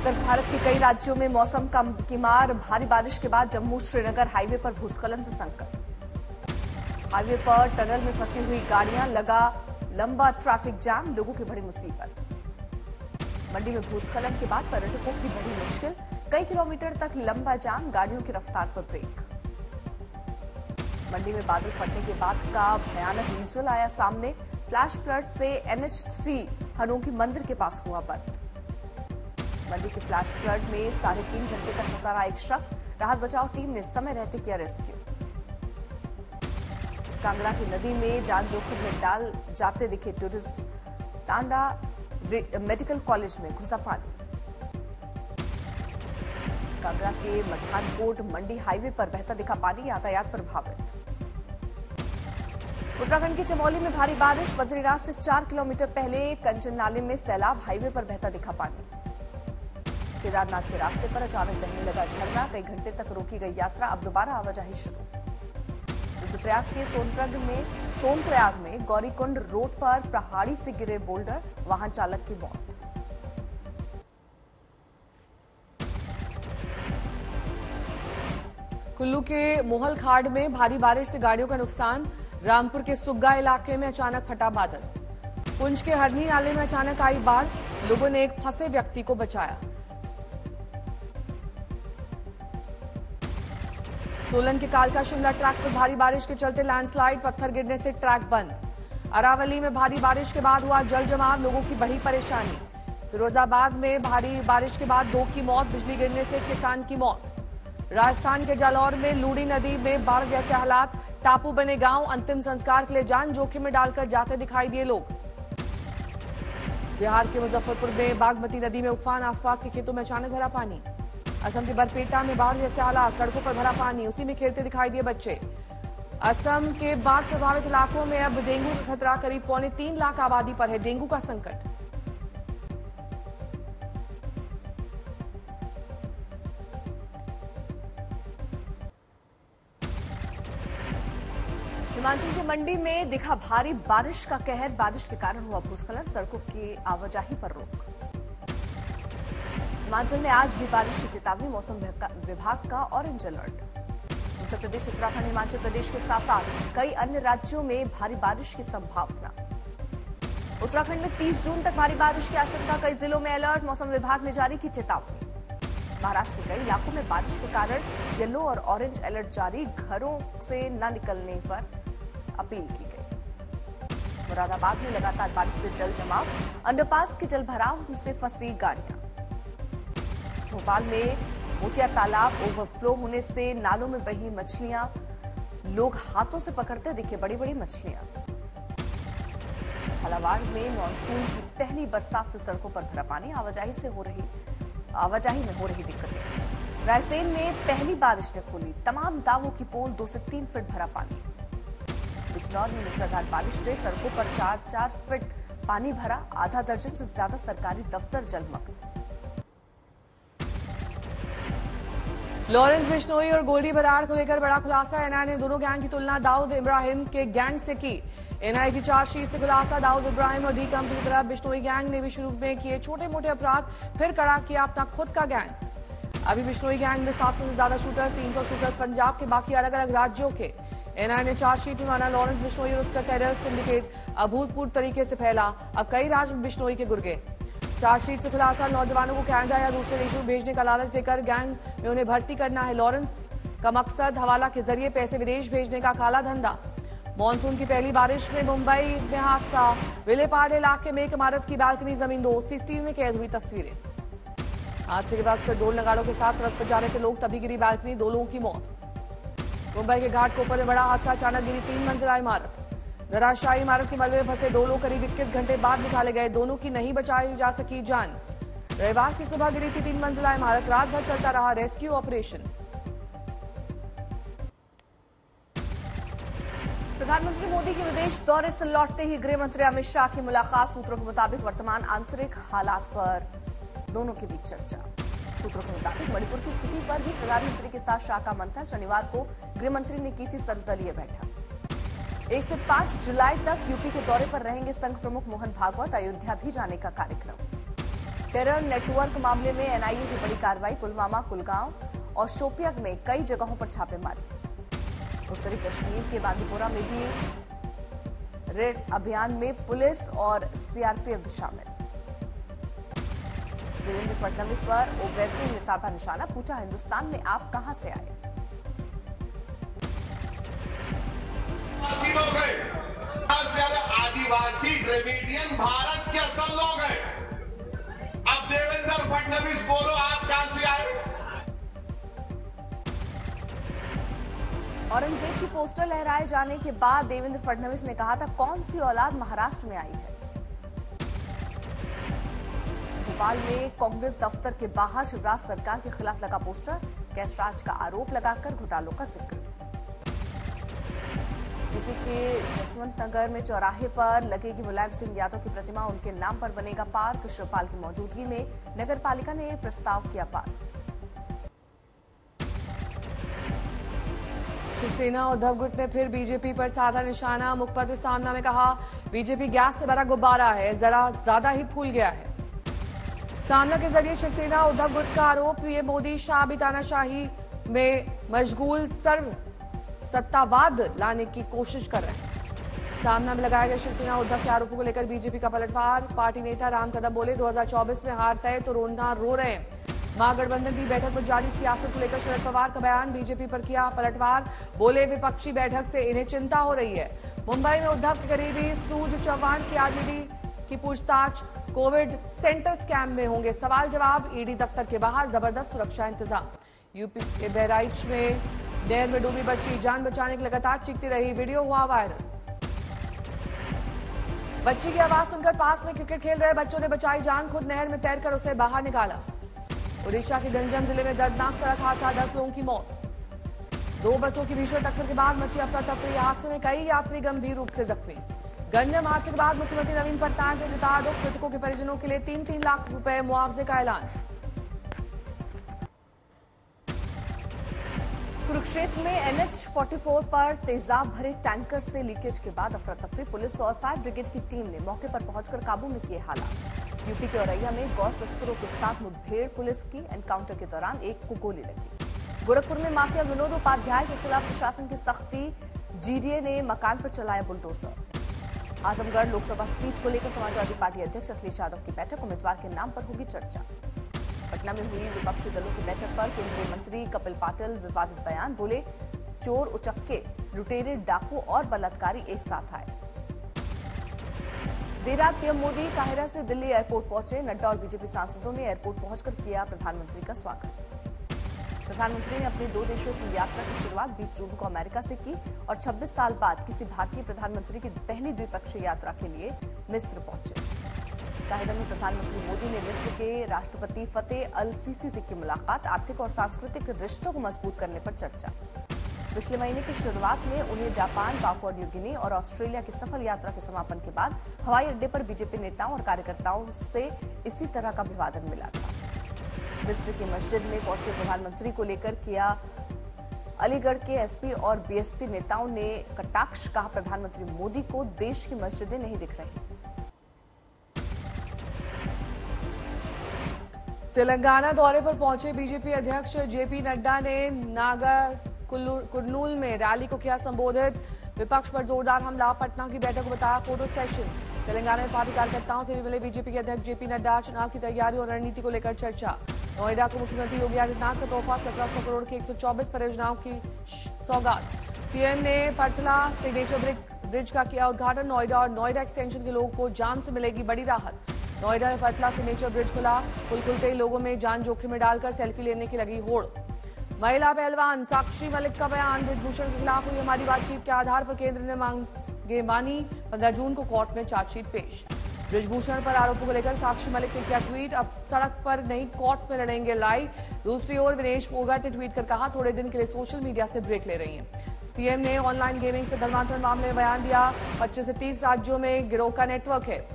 उत्तर भारत के कई राज्यों में मौसम की मार, भारी बारिश के बाद जम्मू श्रीनगर हाईवे पर भूस्खलन से संकट। हाईवे पर टनल में फंसी हुई गाड़ियां, लगा लंबा ट्रैफिक जाम, लोगों की बड़ी मुसीबत। मंडी में भूस्खलन के बाद पर्यटकों की बड़ी मुश्किल, कई किलोमीटर तक लंबा जाम, गाड़ियों की रफ्तार पर ब्रेक। मंडी में बादल फटने के बाद का भयानक विजुअल आया सामने, फ्लैश फ्लड से NH3 हनोकी मंदिर के पास हुआ बंद। मंडी के फ्लैश फ्लड में 3.5 घंटे तक फंसा रहा एक शख्स, राहत बचाव टीम ने समय रहते किया रेस्क्यू। कांगड़ा की नदी में जान जोखिम में डाल जाते दिखे टूरिस्ट, टांडा मेडिकल कॉलेज में घुसा पानी। कांगड़ा के मठानकोट मंडी हाईवे पर बहता दिखा पानी, यातायात प्रभावित। उत्तराखंड की चमोली में भारी बारिश, बद्रीनाथ से 4 किलोमीटर पहले कंचन नाले में सैलाब, हाईवे पर बहता दिखा पानी। केदारनाथ के रास्ते पर अचानक बहने लगा झरना, कई घंटे तक रोकी गई यात्रा, अब दोबारा आवाजाही शुरू। रुद्रप्रयाग के सोनप्रयाग में गौरीकुंड रोड पर पहाड़ी से गिरे बोल्डर, वाहन चालक की मौत। कुल्लू के मोहल खाड़ में भारी बारिश से गाड़ियों का नुकसान, रामपुर के सुग्गा इलाके में अचानक फटा बादल। पुंछ के हरनी नाले में अचानक आई बाढ़, लोगों ने एक फंसे व्यक्ति को बचाया। सोलन के कालका शिमला ट्रैक पर भारी बारिश के चलते लैंडस्लाइड, पत्थर गिरने से ट्रैक बंद। अरावली में भारी बारिश के बाद हुआ जल जमाव, लोगों की बड़ी परेशानी। फिरोजाबाद में भारी बारिश के बाद 2 की मौत, बिजली गिरने से किसान की मौत। राजस्थान के जालौर में लूड़ी नदी में बाढ़ जैसे हालात, टापू बने गांव, अंतिम संस्कार के लिए जान जोखिम में डालकर जाते दिखाई दिए लोग। बिहार के मुजफ्फरपुर में बागमती नदी में उफान, आसपास के खेतों में अचानक भरा पानी। असम के बरपेटा में बाढ़ जैसे हालात, सड़कों पर भरा पानी, उसी में खेलते दिखाई दिए बच्चे। असम के बाढ़ प्रभावित इलाकों में अब डेंगू का खतरा, करीब 3.25 लाख आबादी पर है डेंगू का संकट। हिमाचल की मंडी में दिखा भारी बारिश का कहर, बारिश के कारण हुआ भूस्खलन, सड़कों की आवाजाही पर रोक। हिमाचल में आज भी बारिश की चेतावनी, मौसम विभाग का ऑरेंज अलर्ट। उत्तर प्रदेश, उत्तराखंड, हिमाचल प्रदेश के साथ साथ कई अन्य राज्यों में भारी बारिश की संभावना। उत्तराखंड में 30 जून तक भारी बारिश की आशंका, कई जिलों में अलर्ट, मौसम विभाग ने जारी की चेतावनी। महाराष्ट्र के कई इलाकों में बारिश के कारण येलो और ऑरेंज अलर्ट जारी, घरों से न निकलने पर अपील की गई। मुरादाबाद में लगातार बारिश से जल जमाव, अंडरपास के जल भराव से फंसी गाड़ियां। भोपाल में मोतिया तालाब ओवरफ्लो होने से नालों में बही मछलियां, लोग हाथों से पकड़ते दिखे बड़ी बड़ी मछलियां। झालावाड़ में मानसून की पहली बरसात से सड़कों पर भरा पानी, आवाजाही में हो रही दिक्कतें। रायसेन में पहली बारिश ने खोली तमाम दावों की पोल, 2 से 3 फीट भरा पानी। बिजनौर में मूसलाधार बारिश से सड़कों पर 4-4 फीट पानी भरा, आधा दर्जन से ज्यादा सरकारी दफ्तर जलमग्न। लॉरेंस बिश्नोई और गोल्डी बराड़ को लेकर बड़ा खुलासा, एनआईए ने दोनों गैंग की तुलना दाऊद इब्राहिम के गैंग से की। एनआईए की चार्जशीट से खुलासा, दाऊद इब्राहिम और डी कंपनी की तरह बिश्नोई गैंग ने भी शुरू में किए छोटे मोटे अपराध, फिर खड़ा किया अपना खुद का गैंग। अभी बिश्नोई गैंग में 700 से ज्यादा शूटर्स, 300 शूटर्स पंजाब के, बाकी अलग अलग राज्यों के। एनआईए ने चार्जशीट में माना लॉरेंस बिश्नोई और उसका टेरर सिंडिकेट अभूतपूर्व तरीके से फैला, अब कई राज्य में बिश्नोई के गुर्गे। चार्जशीट से खुलासा, नौजवानों को कनाडा या दूसरे देशों में भेजने का लालच देकर गैंग में उन्हें भर्ती करना है। लॉरेंस का मकसद हवाला के जरिए पैसे विदेश भेजने का काला धंधा। मानसून की पहली बारिश में मुंबई में हादसा, विलेपार्ले इलाके में एक इमारत की बालकनी जमीन दो, सीसीटीवी में कैद हुई तस्वीरें। हादसे के वक्त ढोल नगाड़ों के साथ सड़क पर जा रहे थे लोग, तभी गिरी बालकनी, 2 लोगों की मौत। मुंबई के घाटकोपर में बड़ा हादसा, अचानक गिरी 3 मंजिला इमारत। धराशायी इमारत के मलबे में फंसे 2 लोग करीब 21 घंटे बाद निकाले गए, दोनों की नहीं बचाई जा सकी जान। रविवार की सुबह गिरी थी 3 मंजिला इमारत, रात भर चलता रहा रेस्क्यू ऑपरेशन। प्रधानमंत्री मोदी के विदेश दौरे से लौटते ही गृह मंत्री अमित शाह की मुलाकात, सूत्रों के मुताबिक वर्तमान आंतरिक हालात पर दोनों के बीच चर्चा। सूत्रों के मुताबिक मणिपुर की स्थिति पर भी प्रधानमंत्री के साथ शाह का मंथन, शनिवार को गृह मंत्री ने की थी सर्वदलीय बैठक। 1 से 5 जुलाई तक यूपी के दौरे पर रहेंगे संघ प्रमुख मोहन भागवत, अयोध्या भी जाने का कार्यक्रम। टेरर नेटवर्क मामले में एनआईए की बड़ी कार्रवाई। पुलवामा, कुलगांव और शोपिया में कई जगहों पर छापेमारी। उत्तरी कश्मीर के बांदीपोरा में भी रेड अभियान में पुलिस और सीआरपीएफ शामिल। देवेंद्र फडणवीस पर ओवैसी ने साधा निशाना, पूछा हिंदुस्तान में आप कहां से आए। लोग हैं, आदिवासी द्रविडियन भारत के असल लोग हैं। अब देवेंद्र फडणवीस बोलो आप कहां से आए। औरंगजेब की पोस्टर लहराए जाने के बाद देवेंद्र फडणवीस ने कहा था, कौन सी औलाद महाराष्ट्र में आई है। भोपाल में कांग्रेस दफ्तर के बाहर शिवराज सरकार के खिलाफ लगा पोस्टर, कैशराज का आरोप लगाकर घोटालों का जिक्र। यूपी के जसवंत नगर में चौराहे पर लगेगी मुलायम सिंह यादव की प्रतिमा, उनके नाम पर बनेगा पार्क। शिवपाल की मौजूदगी में नगर पालिका ने प्रस्ताव किया पास। शिवसेना उद्धव गुट ने फिर बीजेपी पर साधा निशाना। मुखपत्र सामना में कहा, बीजेपी गैस से भरा गुब्बारा है, जरा ज्यादा ही फूल गया है। सामना के जरिए शिवसेना उद्धव गुट का आरोप, पीएम मोदी शाह भी तानाशाही में मशगूल सर्व सत्तावाद लाने की कोशिश कर रहे हैं। सामना में लगाए गए शिवसेना उद्धव के आरोपों को लेकर बीजेपी का पलटवार। पार्टी नेता राम कदम बोले, 2024 में हार तय तो रोना रो रहे हैं। महागठबंधन की बैठक पर जारी सियासत को लेकर शरद पवार का बयान, बीजेपी पर किया पलटवार। बोले, विपक्षी बैठक से इन्हें चिंता हो रही है। मुंबई में उद्धव के करीबी सूरज चौहान की आरजेडी की पूछताछ। कोविड सेंटर स्कैम में होंगे सवाल जवाब। ईडी दफ्तर के बाहर जबरदस्त सुरक्षा इंतजाम। यूपी के बहराइच में नहर में डूबी बच्ची जान बचाने के लगातार चीखती रही, वीडियो हुआ वायरल। बच्ची की आवाज सुनकर पास में क्रिकेट खेल रहे बच्चों ने बचाई जान, खुद नहर में तैरकर उसे बाहर निकाला। ओडिशा के गंजम जिले में दर्दनाक सड़क हादसा, 10 लोगों की मौत। 2 बसों की भीषण टक्कर के बाद मची अफरा तफरी, हादसे में कई यात्री गंभीर रूप से जख्मी। गंजम हादसे के बाद मुख्यमंत्री नवीन पटनायक ने जताया दुख, मृतकों के परिजनों के लिए 3-3 लाख रुपए मुआवजे का ऐलान। कुरुक्षेत्र में NH-44 पर तेजाब भरे टैंकर से लीकेज के बाद अफरा तफरी, पुलिस और फायर ब्रिगेड की टीम ने मौके पर पहुंचकर काबू में किए हालात। यूपी के औरैया में गौ तस्करों के साथ मुठभेड़, पुलिस की एनकाउंटर के दौरान एक को गोली लगी। गोरखपुर में माफिया विनोद उपाध्याय के खिलाफ प्रशासन की सख्ती, जीडीए ने मकान पर चलाया बुलडोजर। आजमगढ़ लोकसभा सीट को लेकर समाजवादी पार्टी अध्यक्ष अखिलेश यादव की बैठक, उम्मीदवार के नाम पर होगी चर्चा। पटना में हुई विपक्षी दलों की बैठक पर केंद्रीय मंत्री कपिल पाटिल विवादित बयान, बोले चोर, उचक्के, लुटेरे, डाकू और बलात्कारी एक साथ आए। देर रात पीएम मोदी काहिरा से दिल्ली एयरपोर्ट पहुंचे। नड्डा और बीजेपी सांसदों ने एयरपोर्ट पहुंचकर किया प्रधानमंत्री का स्वागत। प्रधानमंत्री ने अपनी 2 देशों की यात्रा की शुरुआत 20 जून को अमेरिका से की और 26 साल बाद किसी भारतीय प्रधानमंत्री की पहली द्विपक्षीय यात्रा के लिए मिस्र पहुंचे। काहिरा में प्रधानमंत्री मोदी ने मिस्र के राष्ट्रपति फतेह अल सीसी से की मुलाकात, आर्थिक और सांस्कृतिक रिश्तों को मजबूत करने पर चर्चा। पिछले महीने की शुरुआत में उन्हें जापान, पापुआ न्यू गिनी और ऑस्ट्रेलिया की सफल यात्रा के समापन के बाद हवाई अड्डे पर बीजेपी नेताओं और कार्यकर्ताओं से इसी तरह का अभिवादन मिला था। मिस्र की मस्जिद में पहुंचे प्रधानमंत्री को लेकर किया अलीगढ़ के एसपी और बीएसपी नेताओं ने कटाक्ष, कहा प्रधानमंत्री मोदी को देश की मस्जिदें नहीं दिख रही। तेलंगाना दौरे पर पहुंचे बीजेपी अध्यक्ष जेपी नड्डा ने नागर कुर्नूल में रैली को किया संबोधित। विपक्ष पर जोरदार हमला, पटना की बैठक को बताया फोटो सेशन। तेलंगाना में पार्टी कार्यकर्ताओं से भी मिले बीजेपी के अध्यक्ष जेपी नड्डा, चुनाव की तैयारी और रणनीति को लेकर चर्चा। नोएडा को मुख्यमंत्री योगी आदित्यनाथ का तोहफा, 1700 करोड़ की 124 परियोजनाओं की सौगात। सीएम ने पटला सिग्नेचर ब्रिज का किया उद्घाटन। नोएडा और नोएडा एक्सटेंशन के लोगों को जाम से मिलेगी बड़ी राहत। नोएडा में पटला सिग्नेचर ब्रिज खुला, पुल खुलते ही लोगों में जान जोखिम में डालकर सेल्फी लेने की लगी होड़। महिला पहलवान साक्षी मलिक का बयान, ब्रिजभूषण के खिलाफ हुई हमारी बातचीत के आधार पर केंद्र ने मांगे मानी, 15 जून को कोर्ट में चार्जशीट पेश। ब्रिजभूषण पर आरोपों को लेकर साक्षी मलिक ने किया ट्वीट, अब सड़क पर नहीं कोर्ट में लड़ेंगे लड़ाई। दूसरी ओर विनेश फोगाट ने ट्वीट कर कहा, थोड़े दिन के लिए सोशल मीडिया से ब्रेक ले रही हैं। सीएम ने ऑनलाइन गेमिंग से धर्मांतरण मामले में बयान दिया, 25 से 30 राज्यों में गिरोह का नेटवर्क है।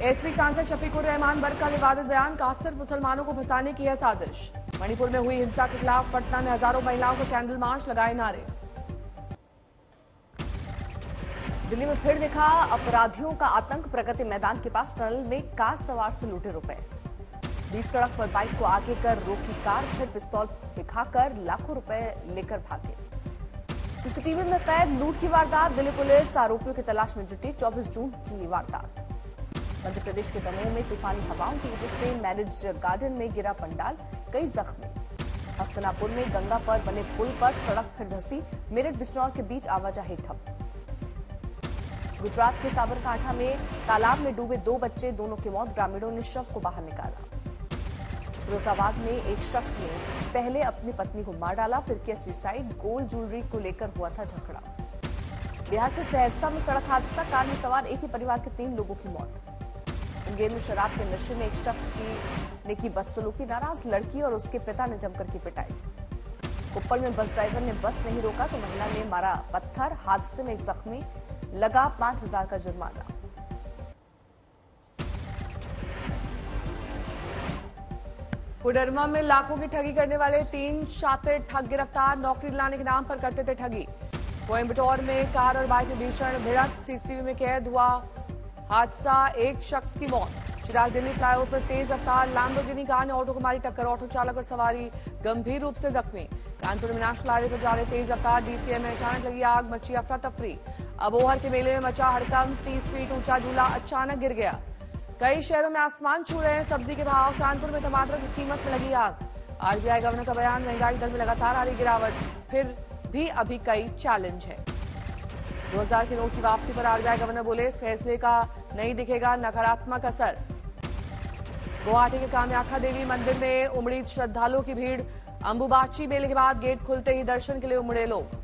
एसपी सांसद शफीकुर रहमान बर्क का विवादित बयान, कहा सिर्फ मुसलमानों को फंसाने की है साजिश। मणिपुर में हुई हिंसा के खिलाफ पटना में हजारों महिलाओं को कैंडल मार्च, लगाए नारे। दिल्ली में फिर दिखा अपराधियों का आतंक, प्रगति मैदान के पास टनल में कार सवार से लूटे रुपए। बीच सड़क पर बाइक को आगे कर रोकी कार, फिर पिस्तौल दिखाकर लाखों रुपए लेकर भागे। सीसीटीवी में कैद लूट की वारदात, दिल्ली पुलिस आरोपियों की तलाश में जुटी। 24 जून की वारदात। मध्य प्रदेश के दमोह में तूफानी हवाओं की वजह से मैरिज गार्डन में गिरा पंडाल, कई जख्मी। हस्तिनापुर में गंगा पर बने पुल पर सड़क फिर धंसी, मेरठ बिजनौर के बीच आवाजाही ठप। गुजरात के साबरकांठा में तालाब में डूबे 2 बच्चे, दोनों की मौत, ग्रामीणों ने शव को बाहर निकाला। फिरोजाबाद में एक शख्स ने पहले अपनी पत्नी को मार डाला, फिर किया सुसाइड, गोल्ड ज्वेलरी को लेकर हुआ था झगड़ा। बिहार के सहरसा में सड़क हादसा, कार में सवार एक ही परिवार के 3 लोगों की मौत। मुंगेर में शराब के नशे में एक शख्स ने की बदसलूकी, नाराज लड़की और उसके पिता ने जमकर की पिटाई। कोप्पल में बस ड्राइवर ने बस नहीं रोका तो महिला ने मारा पत्थर, हादसे में एक जख्मी, लगा 5,000 का जुर्माना। कोडरमा में लाखों की ठगी करने वाले 3 शातिर ठग गिरफ्तार, नौकरी दिलाने के नाम पर करते थे ठगी। कोयम्बटूर में कार और बाइक में भीषण भिड़ंत, सीसीटीवी में कैद हुआ हादसा, एक शख्स की मौत। चिराग दिल्ली फ्लाईओवर पर तेज रफ्तार लैम्बोर्गिनी कार ने ऑटो को मारी टक्कर, ऑटो चालक और सवारी गंभीर रूप से जख्मी। कानपुर में नेशनल हाईवे पर जा रहे तेज रफ्तार डीसीएम में अचानक लगी आग, मची अफरा तफरी। अबोहर के मेले में मचा हड़कंप, 30 फीट ऊंचा झूला अचानक गिर गया। कई शहरों में आसमान छू रहे हैं सब्जी के भाव, कानपुर में टमाटर की कीमत में लगी आग। आरबीआई गवर्नर का बयान, महंगाई दर में लगातार आ रही गिरावट, फिर भी अभी कई चैलेंज है। 2000 के नोट की वापसी पर आरबीआई गवर्नर बोले, इस फैसले का नहीं दिखेगा नकारात्मक असर। गुवाहाटी के कामाख्या देवी मंदिर में उमड़ी श्रद्धालुओं की भीड़, अंबुबाची मेले के बाद गेट खुलते ही दर्शन के लिए उमड़े लोग।